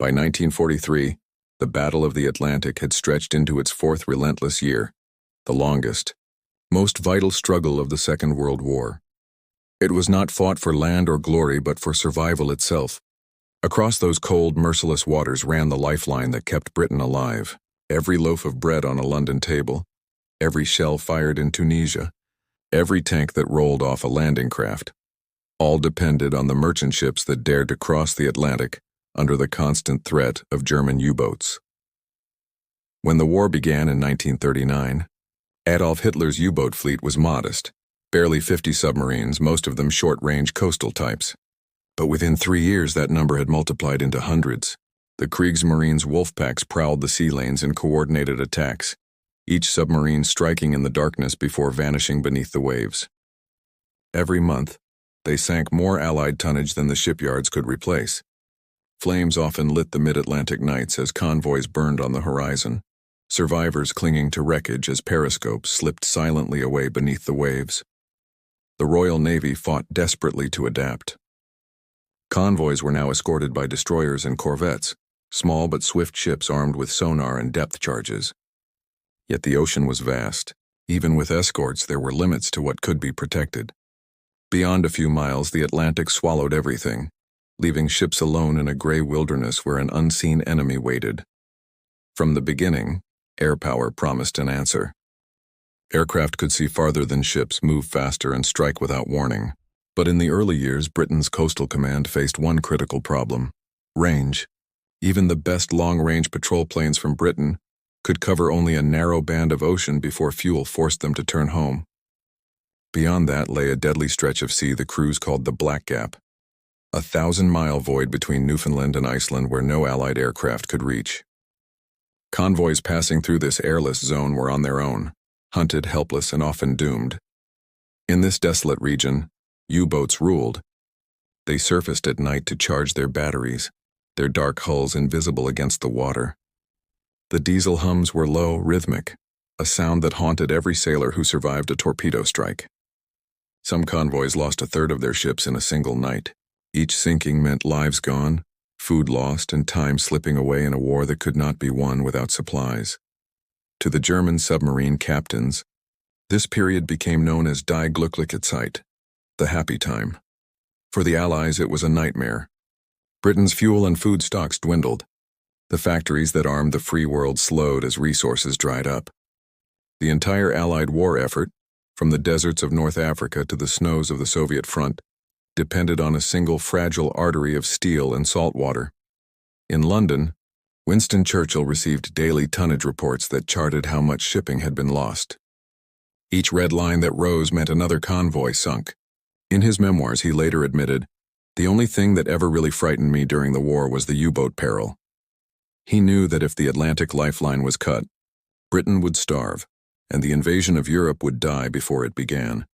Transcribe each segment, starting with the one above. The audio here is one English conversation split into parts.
By 1943, the Battle of the Atlantic had stretched into its fourth relentless year, the longest, most vital struggle of the Second World War. It was not fought for land or glory but for survival itself. Across those cold, merciless waters ran the lifeline that kept Britain alive. Every loaf of bread on a London table, every shell fired in Tunisia, every tank that rolled off a landing craft, all depended on the merchant ships that dared to cross the Atlantic under the constant threat of German U-boats. When the war began in 1939, Adolf Hitler's U-boat fleet was modest, barely 50 submarines, most of them short-range coastal types. But within 3 years that number had multiplied into hundreds. The Kriegsmarine's wolf packs prowled the sea lanes in coordinated attacks, each submarine striking in the darkness before vanishing beneath the waves. Every month, they sank more Allied tonnage than the shipyards could replace. Flames often lit the mid-Atlantic nights as convoys burned on the horizon, survivors clinging to wreckage as periscopes slipped silently away beneath the waves. The Royal Navy fought desperately to adapt. Convoys were now escorted by destroyers and corvettes, small but swift ships armed with sonar and depth charges. Yet the ocean was vast. Even with escorts, there were limits to what could be protected. Beyond a few miles, the Atlantic swallowed everything, leaving ships alone in a gray wilderness where an unseen enemy waited. From the beginning, air power promised an answer. Aircraft could see farther than ships, move faster, and strike without warning. But in the early years, Britain's coastal command faced one critical problem: range. Even the best long-range patrol planes from Britain could cover only a narrow band of ocean before fuel forced them to turn home. Beyond that lay a deadly stretch of sea the crews called the Black Gap, a 1,000-mile void between Newfoundland and Iceland where no Allied aircraft could reach. Convoys passing through this airless zone were on their own, hunted, helpless, and often doomed. In this desolate region, U-boats ruled. They surfaced at night to charge their batteries, their dark hulls invisible against the water. The diesel hums were low, rhythmic, a sound that haunted every sailor who survived a torpedo strike. Some convoys lost a third of their ships in a single night. Each sinking meant lives gone, food lost, and time slipping away in a war that could not be won without supplies. To the German submarine captains, this period became known as Die glückliche Zeit, the happy time. For the Allies, it was a nightmare. Britain's fuel and food stocks dwindled. The factories that armed the free world slowed as resources dried up. The entire Allied war effort, from the deserts of North Africa to the snows of the Soviet front, depended on a single fragile artery of steel and salt water. In London, Winston Churchill received daily tonnage reports that charted how much shipping had been lost. Each red line that rose meant another convoy sunk. In his memoirs, he later admitted, "The only thing that ever really frightened me during the war was the U-boat peril." He knew that if the Atlantic lifeline was cut, Britain would starve, and the invasion of Europe would die before it began.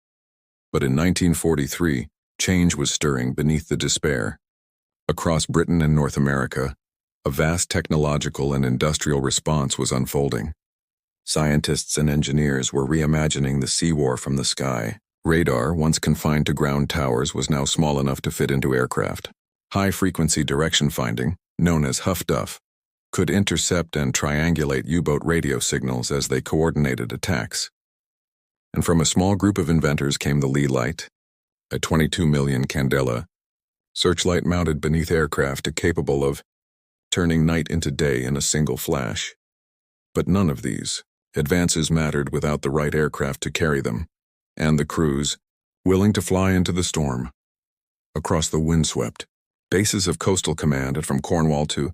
But in 1943, change was stirring beneath the despair. Across Britain and North America, a vast technological and industrial response was unfolding. Scientists and engineers were reimagining the sea war from the sky. Radar, once confined to ground towers, was now small enough to fit into aircraft. High-frequency direction finding, known as HFDUF, could intercept and triangulate U-boat radio signals as they coordinated attacks. And from a small group of inventors came the Lee Light, a 22 million candela searchlight mounted beneath aircraft capable of turning night into day in a single flash. But none of these advances mattered without the right aircraft to carry them, and the crews, willing to fly into the storm. Across the windswept bases of Coastal Command and from Cornwall to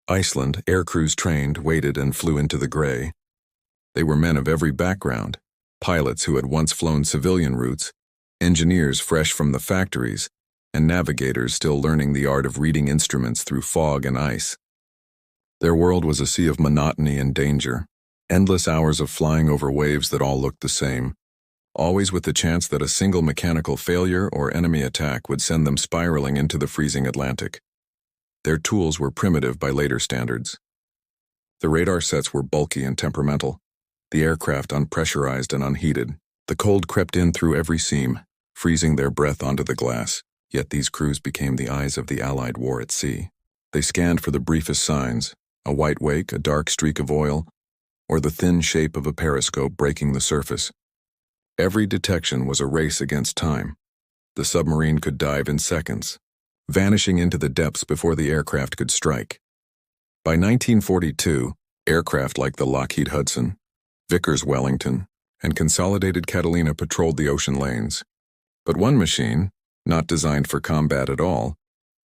Iceland, air crews trained, waited, and flew into the gray. They were men of every background, pilots who had once flown civilian routes, engineers fresh from the factories, and navigators still learning the art of reading instruments through fog and ice. Their world was a sea of monotony and danger, endless hours of flying over waves that all looked the same, always with the chance that a single mechanical failure or enemy attack would send them spiraling into the freezing Atlantic. Their tools were primitive by later standards. The radar sets were bulky and temperamental, the aircraft unpressurized and unheated. The cold crept in through every seam, freezing their breath onto the glass, yet these crews became the eyes of the Allied war at sea. They scanned for the briefest signs, a white wake, a dark streak of oil, or the thin shape of a periscope breaking the surface. Every detection was a race against time. The submarine could dive in seconds, vanishing into the depths before the aircraft could strike. By 1942, aircraft like the Lockheed Hudson, Vickers Wellington, and Consolidated Catalina patrolled the ocean lanes. But one machine, not designed for combat at all,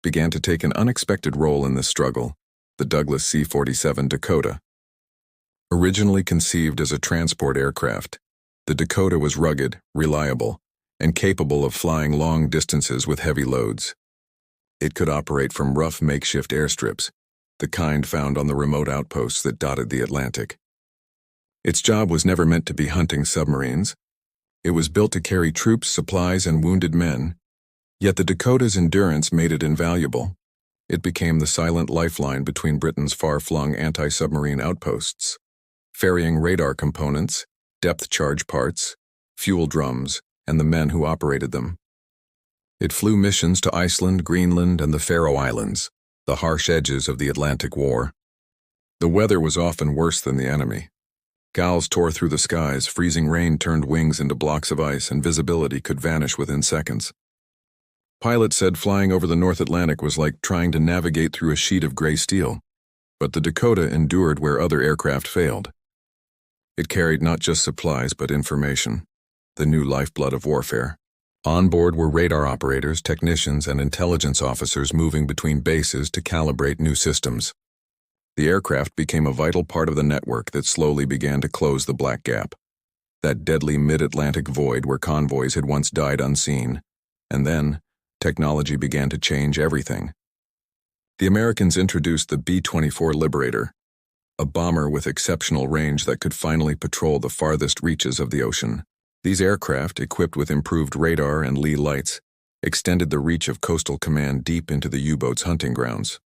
began to take an unexpected role in this struggle, the Douglas C-47 Dakota. Originally conceived as a transport aircraft, the Dakota was rugged, reliable, and capable of flying long distances with heavy loads. It could operate from rough makeshift airstrips, the kind found on the remote outposts that dotted the Atlantic. Its job was never meant to be hunting submarines. It was built to carry troops, supplies, and wounded men, yet the Dakota's endurance made it invaluable. It became the silent lifeline between Britain's far-flung anti-submarine outposts, ferrying radar components, depth charge parts, fuel drums, and the men who operated them. It flew missions to Iceland, Greenland, and the Faroe Islands, the harsh edges of the Atlantic War. The weather was often worse than the enemy. Gales tore through the skies, freezing rain turned wings into blocks of ice, and visibility could vanish within seconds. Pilots said flying over the North Atlantic was like trying to navigate through a sheet of gray steel, but the Dakota endured where other aircraft failed. It carried not just supplies but information, the new lifeblood of warfare. On board were radar operators, technicians, and intelligence officers moving between bases to calibrate new systems. The aircraft became a vital part of the network that slowly began to close the black gap, that deadly mid-Atlantic void where convoys had once died unseen, and then technology began to change everything. The Americans introduced the B-24 Liberator, a bomber with exceptional range that could finally patrol the farthest reaches of the ocean. These aircraft, equipped with improved radar and lee lights, extended the reach of coastal command deep into the U-boats' hunting grounds.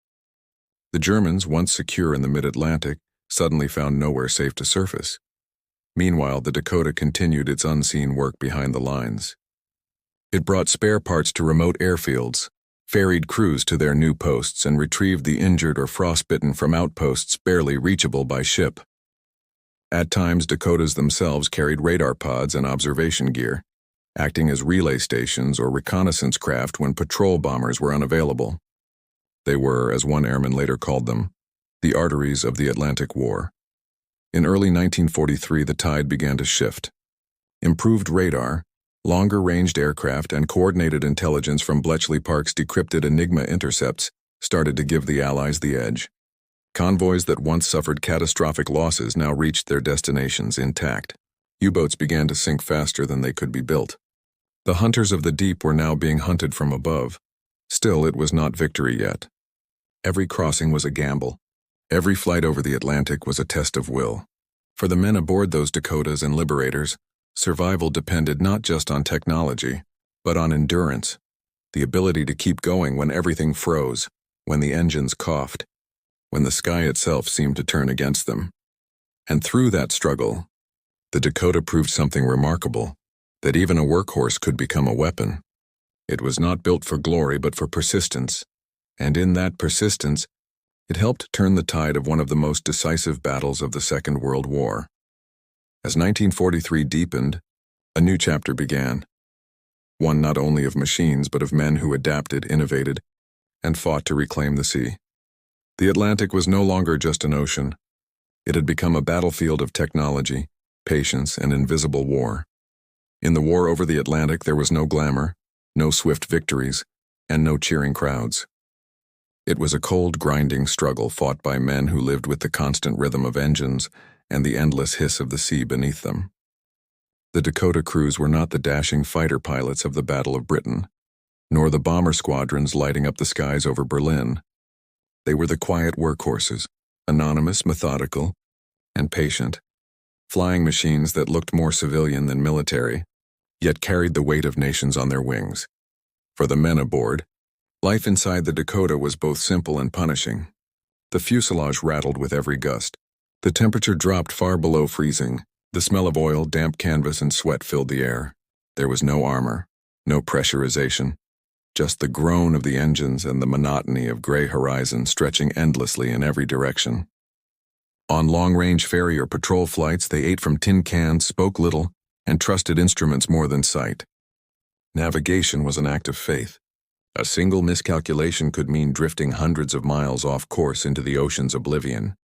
The Germans, once secure in the mid-Atlantic, suddenly found nowhere safe to surface. Meanwhile, the Dakota continued its unseen work behind the lines. It brought spare parts to remote airfields, ferried crews to their new posts, and retrieved the injured or frostbitten from outposts barely reachable by ship. At times, Dakotas themselves carried radar pods and observation gear, acting as relay stations or reconnaissance craft when patrol bombers were unavailable. They were, as one airman later called them, the arteries of the Atlantic War. In early 1943, the tide began to shift. Improved radar, longer-ranged aircraft, and coordinated intelligence from Bletchley Park's decrypted Enigma intercepts started to give the Allies the edge. Convoys that once suffered catastrophic losses now reached their destinations intact. U-boats began to sink faster than they could be built. The hunters of the deep were now being hunted from above. Still, it was not victory yet. Every crossing was a gamble. Every flight over the Atlantic was a test of will. For the men aboard those Dakotas and Liberators, survival depended not just on technology, but on endurance, the ability to keep going when everything froze, when the engines coughed, when the sky itself seemed to turn against them. And through that struggle, the Dakota proved something remarkable, that even a workhorse could become a weapon. It was not built for glory but for persistence, and in that persistence, it helped turn the tide of one of the most decisive battles of the Second World War. As 1943 deepened, a new chapter began, one not only of machines but of men who adapted, innovated, and fought to reclaim the sea. The Atlantic was no longer just an ocean. It had become a battlefield of technology, patience, and invisible war. In the war over the Atlantic, there was no glamour, no swift victories, and no cheering crowds. It was a cold, grinding struggle fought by men who lived with the constant rhythm of engines and the endless hiss of the sea beneath them. The Dakota crews were not the dashing fighter pilots of the Battle of Britain, nor the bomber squadrons lighting up the skies over Berlin. They were the quiet workhorses, anonymous, methodical, and patient, flying machines that looked more civilian than military, yet carried the weight of nations on their wings. For the men aboard, life inside the Dakota was both simple and punishing. The fuselage rattled with every gust. The temperature dropped far below freezing. The smell of oil, damp canvas, and sweat filled the air. There was no armor, no pressurization, just the groan of the engines and the monotony of gray horizon stretching endlessly in every direction. On long-range ferry or patrol flights, they ate from tin cans, spoke little, and trusted instruments more than sight. Navigation was an act of faith. A single miscalculation could mean drifting hundreds of miles off course into the ocean's oblivion.